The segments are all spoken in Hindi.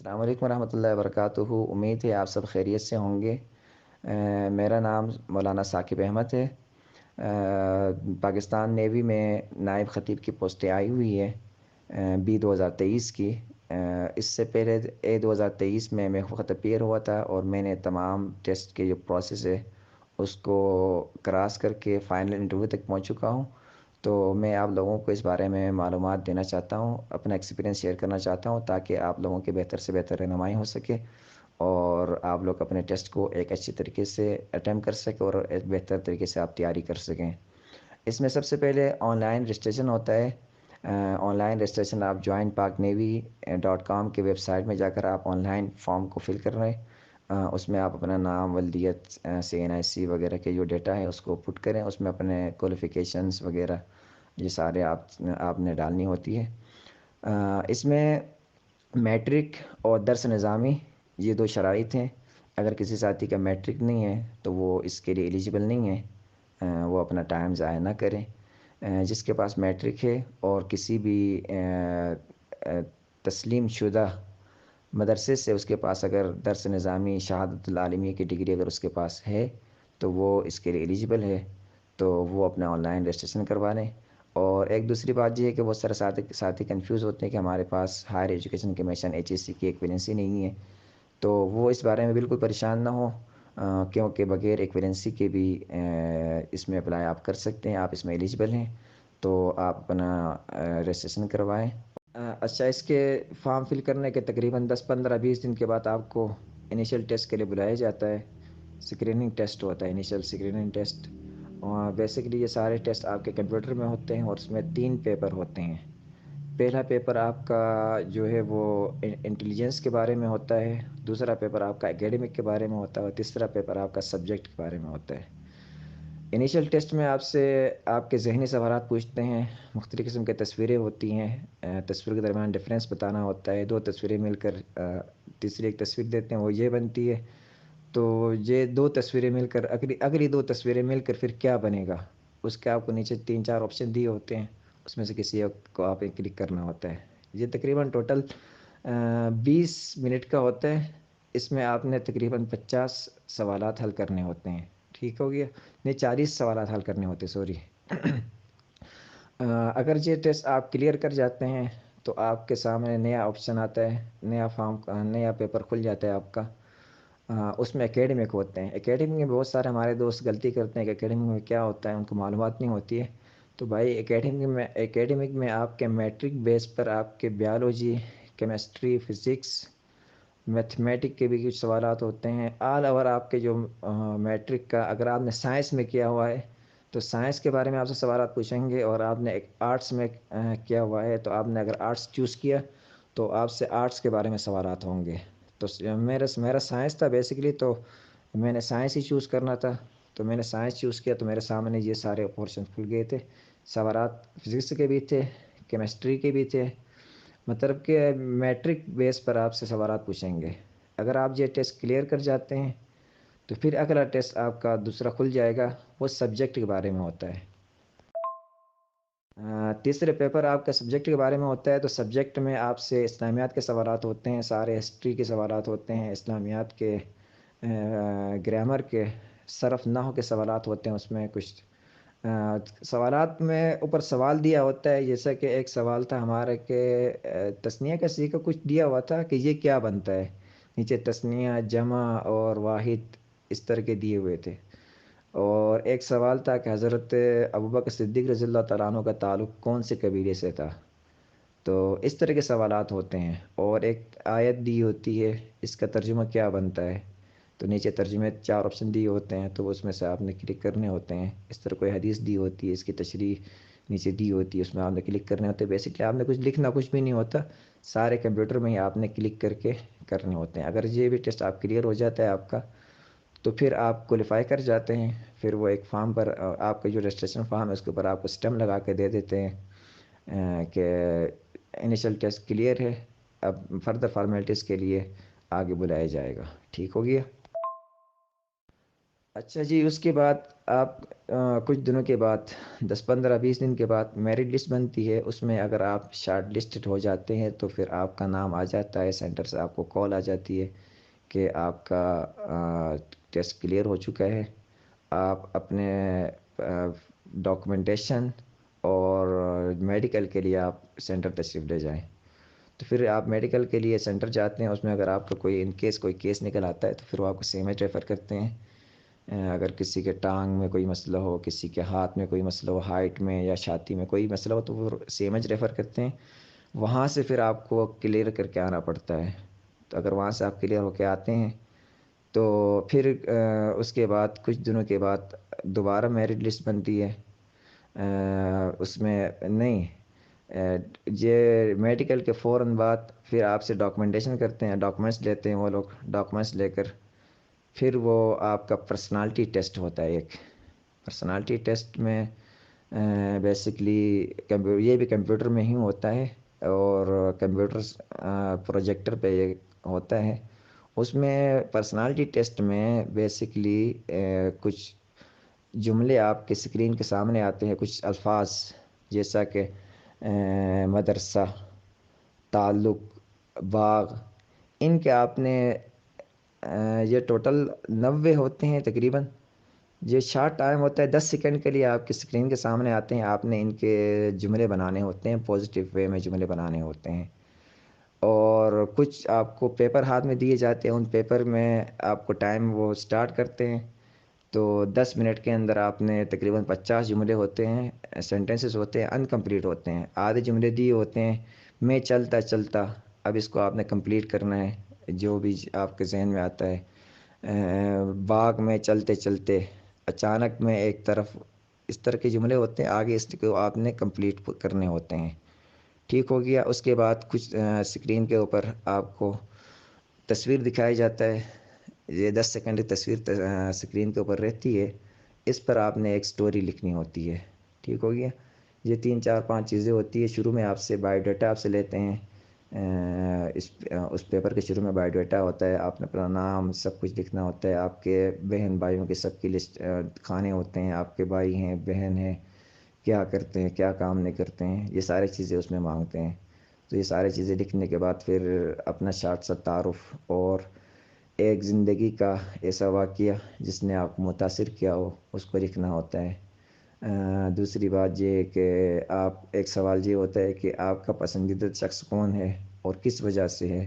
अस्सलाम वालेकुम रहमतुल्लाहि व बरकातुहू। उम्मीद है आप सब खैरियत से होंगे। मेरा नाम मौलाना साकिब अहमद है। पाकिस्तान नेवी में नायब ख़तीब की पोस्टें आई हुई है बी 2023 की। इससे पहले ए 2023 में मैं ख़ुद अपीयर हुआ था और मैंने तमाम टेस्ट के जो प्रोसेस है उसको क्रॉस करके फ़ाइनल इंटरव्यू तक पहुंच चुका हूं। तो मैं आप लोगों को इस बारे में मालूमात देना चाहता हूँ, अपना एक्सपीरियंस शेयर करना चाहता हूँ ताकि आप लोगों की बेहतर से बेहतर रहनुमाई हो सके और आप लोग अपने टेस्ट को एक अच्छी तरीके से अटेम्प्ट कर सकें और एक बेहतर तरीके से आप तैयारी कर सकें। इसमें सबसे पहले ऑनलाइन रजिस्ट्रेशन होता है। ऑनलाइन रजिस्ट्रेशन आप जॉइन पाक नेवी .com की वेबसाइट में जाकर आप ऑनलाइन फॉर्म को फिल कर रहे हैं। उसमें आप अपना नाम, वल्दियत, CNIC वगैरह के जो डेटा है उसको पुट करें। उसमें अपने क्वालिफ़िकेशंस वगैरह ये सारे आपने डालनी होती है। इसमें मैट्रिक और दर्स निज़ामी ये दो शराइत हैं। अगर किसी साथी का मैट्रिक नहीं है तो वो इसके लिए एलिजिबल नहीं है। वो अपना टाइम ज़ाया ना करें। जिसके पास मैट्रिक है और किसी भी तस्लीम शुदा मदरसे से उसके पास अगर दर्स निज़ामी शहादतुल आलमिया की डिग्री अगर उसके पास है तो वो इसके लिए एलिजिबल है। तो वो अपना ऑनलाइन रजिस्ट्रेशन करवा लें। और एक दूसरी बात ये है कि बहुत सारे साथी साथी कन्फ्यूज़ होते हैं कि हमारे पास हायर एजुकेशन कमीशन HSC की एक्विवेलेंसी नहीं है। तो वो इस बारे में बिल्कुल परेशान ना हो, क्योंकि बगैर एक्विवेलेंसी के भी इसमें अप्लाई आप कर सकते हैं। आप इसमें एलिजिबल हैं तो आप अपना रजिस्ट्रेशन करवाएं। अच्छा, इसके फॉर्म फिल करने के तकरीबन 10-15-20 दिन के बाद आपको इनिशियल टेस्ट के लिए बुलाया जाता है। स्क्रीनिंग टेस्ट होता है, इनिशियल स्क्रीनिंग टेस्ट। और बेसिकली ये सारे टेस्ट आपके कंप्यूटर में होते हैं और उसमें 3 पेपर होते हैं। पहला पेपर आपका जो है वो इंटेलिजेंस के बारे में होता है, दूसरा पेपर आपका एकेडमिक के बारे में होता है और तीसरा पेपर आपका सब्जेक्ट के बारे में होता है। इनिशियल टेस्ट में आपसे आपके ज़हनी सवालात पूछते हैं। मुख्तलिफ़ किस्म की तस्वीरें होती हैं। तस्वीर के दरमियान डिफरेंस बताना होता है। 2 तस्वीरें मिलकर तीसरी एक तस्वीर देते हैं, वो ये बनती है। तो ये 2 तस्वीरें मिलकर अगली अगली 2 तस्वीरें मिलकर फिर क्या बनेगा? उसके आपको नीचे 3-4 ऑप्शन दिए होते हैं, उसमें से किसी एक को आपने क्लिक करना होता है। ये तकरीबन टोटल 20 मिनट का होता है। इसमें आपने तकरीबन 50 सवालात हल करने होते हैं। ठीक हो गया? नहीं, 40 सवालात हल करने होते हैं, सॉरी। अगर ये टेस्ट आप क्लियर कर जाते हैं तो आपके सामने नया ऑप्शन आता है, नया फॉर्म नया पेपर खुल जाता है आपका। उसमें एकेडमिक होते हैं। एकेडमिक में बहुत सारे हमारे दोस्त गलती करते हैं कि एकेडमिक में क्या होता है उनको मालूमात नहीं होती है। तो भाई एकेडमिक में आपके मैट्रिक बेस पर आपके बायोलॉजी, केमिस्ट्री, फिज़िक्स, मैथमेटिक के भी कुछ सवालात होते हैं। ऑल ओवर आपके जो मैट्रिक का अगर आपने साइंस में किया हुआ है तो साइंस के बारे में आपसे सवालात पूछेंगे, और आपने एक आर्ट्स में किया हुआ है तो आपने अगर आर्ट्स चूज़ किया तो आपसे आर्ट्स के बारे में सवालात होंगे। तो मेरा साइंस था बेसिकली, तो मैंने साइंस ही चूज़ करना था। तो मैंने साइंस चूज़ किया तो मेरे सामने ये सारे पोर्शन खुल गए थे। सवालात फिज़िक्स के भी थे, केमिस्ट्री के भी थे। मतलब कि मैट्रिक बेस पर आपसे सवालात पूछेंगे। अगर आप ये टेस्ट क्लियर कर जाते हैं तो फिर अगला टेस्ट आपका दूसरा खुल जाएगा, वो सब्जेक्ट के बारे में होता है। तीसरे पेपर आपका सब्जेक्ट के बारे में होता है। तो सब्जेक्ट में आपसे इस्लामियात के सवालात होते हैं, सारे हिस्ट्री के सवालात होते हैं, इस्लामियात के, ग्रामर के, सरफ नहव के सवालात होते हैं। उसमें कुछ सवालात में ऊपर सवाल दिया होता है, जैसा कि एक सवाल था हमारे के तस्निया का सी का कुछ दिया हुआ था कि ये क्या बनता है। नीचे तस्निया, जमा और वाहिद इस तरह के दिए हुए थे। और एक सवाल था कि हज़रत अबू बकर सिद्दीक़ रज़ियल्लाहु तआला अन्हु का ताल्लुक़ कौन से कबीले से था। तो इस तरह के सवालात होते हैं। और एक आयत दी होती है, इसका तर्जुमा क्या बनता है। तो नीचे तर्जुमे 4 ऑप्शन दिए होते हैं, तो उसमें से आपने क्लिक करने होते हैं। इस तरह कोई हदीस दी होती है, इसकी तशरीह नीचे दी होती है, उसमें आपने क्लिक करने होते हैं। बेसिकली आपने कुछ लिखना कुछ भी नहीं होता, सारे कंप्यूटर में ही आपने क्लिक करके करने होते हैं। अगर ये भी टेस्ट आप क्लियर हो जाता है आपका, तो फिर आप क्वालिफाई कर जाते हैं। फिर वो एक फॉर्म पर आपका जो रजिस्ट्रेशन फॉर्म है उसके ऊपर आपको स्टैम्प लगा के दे देते हैं कि इनिशियल टेस्ट क्लियर है, अब फर्दर फार्मेलिटीज़ के लिए आगे बुलाया जाएगा। ठीक हो गया? अच्छा जी, उसके बाद आप कुछ दिनों के बाद 10-15-20 दिन के बाद मेरिट लिस्ट बनती है। उसमें अगर आप शॉर्ट लिस्टेड हो जाते हैं तो फिर आपका नाम आ जाता है, सेंटर से आपको कॉल आ जाती है कि आपका टेस्ट क्लियर हो चुका है। आप अपने डॉक्यूमेंटेशन और मेडिकल के लिए आप सेंटर तशरीफ़ ले जाएं। तो फिर आप मेडिकल के लिए सेंटर जाते हैं, उसमें अगर आपका कोई इन केस कोई केस निकल आता है तो फिर वो आपको सेमेज रेफ़र करते हैं। अगर किसी के टांग में कोई मसला हो, किसी के हाथ में कोई मसला हो, हाइट में या छाती में कोई मसला हो तो वो सेमेज रेफ़र करते हैं। वहाँ से फिर आपको क्लियर करके आना पड़ता है। तो अगर वहाँ से आप क्लियर होके आते हैं तो फिर उसके बाद कुछ दिनों के बाद दोबारा मेरिट लिस्ट बनती है। उसमें नहीं, ये मेडिकल के फ़ौरन बाद फिर आपसे डॉक्यूमेंटेशन करते हैं, डॉक्यूमेंट्स लेते हैं वो लोग। डॉक्यूमेंट्स लेकर फिर वो आपका पर्सनालिटी टेस्ट होता है एक। पर्सनालिटी टेस्ट में बेसिकली ये भी कंप्यूटर में ही होता है, और कंप्यूटर प्रोजेक्टर पे ये होता है। उसमें पर्सनालिटी टेस्ट में बेसिकली कुछ जुमले आपके स्क्रीन के सामने आते हैं, कुछ अल्फाज जैसा कि मदरसा, ताल्लुक, बाग। इनके आपने ये टोटल 90 होते हैं तकरीबन। ये शॉर्ट टाइम होता है, 10 सेकंड के लिए आपकी स्क्रीन के सामने आते हैं। आपने इनके जुमले बनाने होते हैं, पॉजिटिव वे में जुमले बनाने होते हैं। और कुछ आपको पेपर हाथ में दिए जाते हैं, उन पेपर में आपको टाइम वो स्टार्ट करते हैं। तो 10 मिनट के अंदर आपने तकरीबन 50 जुमले होते हैं, सेंटेंसेस होते हैं, अनकम्प्लीट होते हैं। आधे जुमले दिए होते हैं, मैं चलता चलता। अब इसको आपने कंप्लीट करना है, जो भी आपके जहन में आता है। बाग में चलते चलते, अचानक में एक तरफ। इस तरह के जुमले होते हैं, आगे इसको आपने कंप्लीट करने होते हैं। ठीक हो गया। उसके बाद कुछ स्क्रीन के ऊपर आपको तस्वीर दिखाई जाता है। ये 10 सेकंड की तस्वीर स्क्रीन के ऊपर रहती है। इस पर आपने एक स्टोरी लिखनी होती है। ठीक हो गया। ये 3 4 5 चीज़ें होती है। शुरू में आपसे बायोडाटा आपसे लेते हैं। उस पेपर के शुरू में बायोडाटा होता है, आपने अपना नाम सब कुछ लिखना होता है। आपके बहन भाइयों की सबकी लिस्ट खाने होते हैं, आपके भाई हैं, बहन हैं, क्या करते हैं, क्या काम नहीं करते हैं, ये सारी चीज़ें उसमें मांगते हैं। तो ये सारी चीज़ें लिखने के बाद फिर अपना शार्ट सा तारुफ और एक ज़िंदगी का ऐसा वाक़या जिसने आपको मुतासिर किया हो, उसको लिखना होता है। दूसरी बात ये कि आप एक सवाल ये होता है कि आपका पसंदीदा शख्स कौन है और किस वजह से है।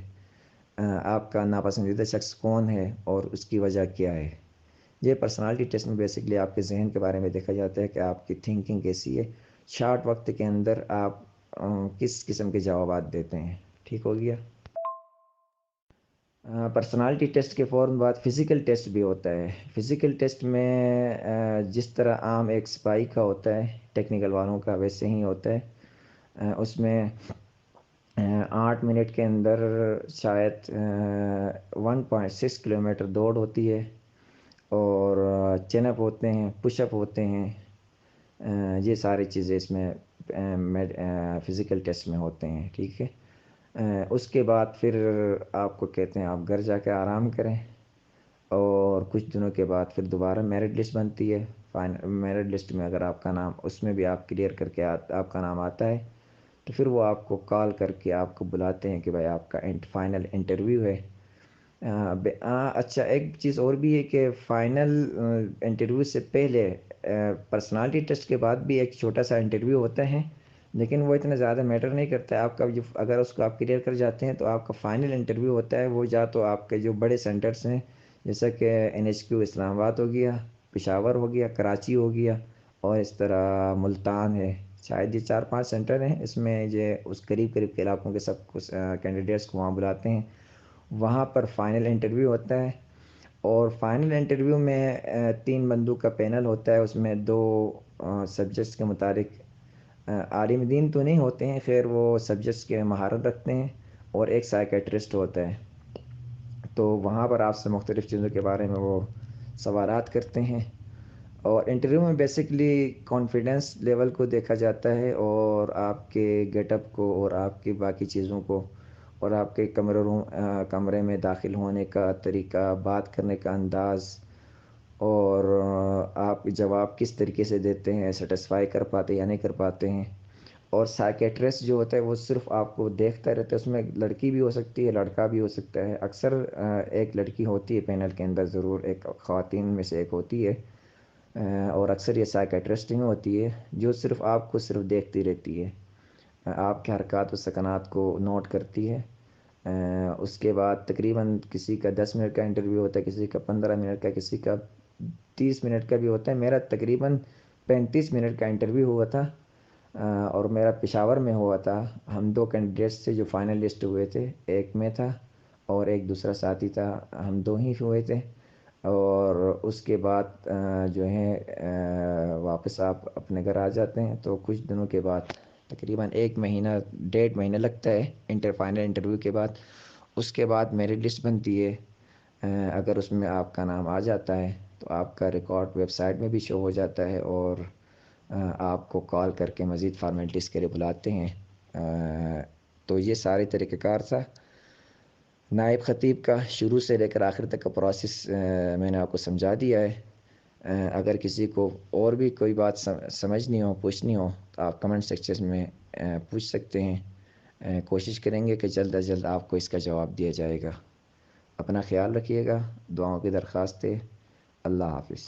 आपका नापसंदीदा शख्स कौन है और उसकी वजह क्या है। ये पर्सनालिटी टेस्ट में बेसिकली आपके जहन के बारे में देखा जाता है कि आपकी थिंकिंग कैसी है। शॉर्ट वक्त के अंदर आप किस किस्म के जवाब देते हैं। ठीक हो गया। पर्सनालिटी टेस्ट के फ़ौरन बाद फ़िज़िकल टेस्ट भी होता है। फ़िज़िकल टेस्ट में जिस तरह आम एक सिपाही का होता है, टेक्निकल वालों का, वैसे ही होता है। उसमें 8 मिनट के अंदर शायद 1.6 किलोमीटर दौड़ होती है, और चिनअप होते हैं, पुशअप होते हैं। ये सारी चीज़ें इसमें फ़िज़िकल टेस्ट में होते हैं। ठीक है। उसके बाद फिर आपको कहते हैं आप घर जाके आराम करें, और कुछ दिनों के बाद फिर दोबारा मेरिट लिस्ट बनती है। फाइनल मेरिट लिस्ट में अगर आपका नाम उसमें भी आप क्लियर करके आपका नाम आता है तो फिर वो आपको कॉल करके आपको बुलाते हैं कि भाई आपका फाइनल इंटरव्यू है। अच्छा, एक चीज़ और भी है कि फ़ाइनल इंटरव्यू से पहले पर्सनालिटी टेस्ट के बाद भी एक छोटा सा इंटरव्यू होता है, लेकिन वो इतना ज़्यादा मैटर नहीं करता है। आपका जो अगर उसको आप क्लियर कर जाते हैं तो आपका फ़ाइनल इंटरव्यू होता है, वो या तो आपके जो बड़े सेंटर्स हैं जैसा कि NHQ इस्लामाबाद हो गया, पेशावर हो गया, कराची हो गया, और इस तरह मुल्तान है। शायद ये 4 5 सेंटर हैं। इसमें ये उस करीब करीब के इलाकों के सब कुछ कैंडिडेट्स को वहाँ बुलाते हैं। वहाँ पर फाइनल इंटरव्यू होता है, और फाइनल इंटरव्यू में 3 बंदों का पैनल होता है। उसमें दो सब्जेक्ट्स के मुताबिक आलिम दीन तो नहीं होते हैं, खैर वो सब्जेक्ट्स के महारत रखते हैं, और एक साइकेट्रिस्ट होता है। तो वहाँ पर आपसे मुख्तलिफ़ चीज़ों के बारे में वो सवालात करते हैं। और इंटरव्यू में बेसिकली कॉन्फिडेंस लेवल को देखा जाता है, और आपके गेटअप को, और आपकी बाकी चीज़ों को, और आपके कमरे में दाखिल होने का तरीका, बात करने का अंदाज़, और आप जवाब किस तरीके से देते हैं, सेटिस्फाई कर पाते हैं या नहीं कर पाते हैं। और साइकेट्रिस्ट जो होता है वो सिर्फ आपको देखता रहता है, उसमें लड़की भी हो सकती है, लड़का भी हो सकता है। अक्सर एक लड़की होती है पैनल के अंदर, ज़रूर एक ख़वातीन में से एक होती है। और अक्सर ये साइकेट्रिस्ट ही होती है जो सिर्फ आपको सिर्फ देखती रहती है, आपके हरकत व सकनात को नोट करती है। उसके बाद तकरीबन किसी का 10 मिनट का इंटरव्यू होता है, किसी का 15 मिनट का, किसी का 30 मिनट का भी होता है। मेरा तकरीबन 35 मिनट का इंटरव्यू हुआ था। और मेरा पेशावर में हुआ था। हम दो कैंडिडेट्स थे जो फाइनलिस्ट हुए थे, एक में था और एक दूसरा साथी था, हम दो ही हुए थे। और उसके बाद जो है वापस आप अपने घर आ जाते हैं। तो कुछ दिनों के बाद, तकरीबन 1 महीना 1.5 महीना लगता है फाइनल इंटरव्यू के बाद। उसके बाद मेरी लिस्ट बनती है। अगर उसमें आपका नाम आ जाता है तो आपका रिकॉर्ड वेबसाइट में भी शो हो जाता है, और आपको कॉल करके मज़ीद फार्मेलिटीज़ के लिए बुलाते हैं। तो ये सारे तरीक़ेकार था नायब ख़तीब का, शुरू से लेकर आखिर तक का प्रोसेस मैंने आपको समझा दिया है। अगर किसी को और भी कोई बात समझनी हो, पूछनी हो, तो आप कमेंट सेक्शन में पूछ सकते हैं। कोशिश करेंगे कि जल्द अज जल्द आपको इसका जवाब दिया जाएगा। अपना ख्याल रखिएगा, दुआओं की दरख्वास्त है। अल्लाह हाफिज़।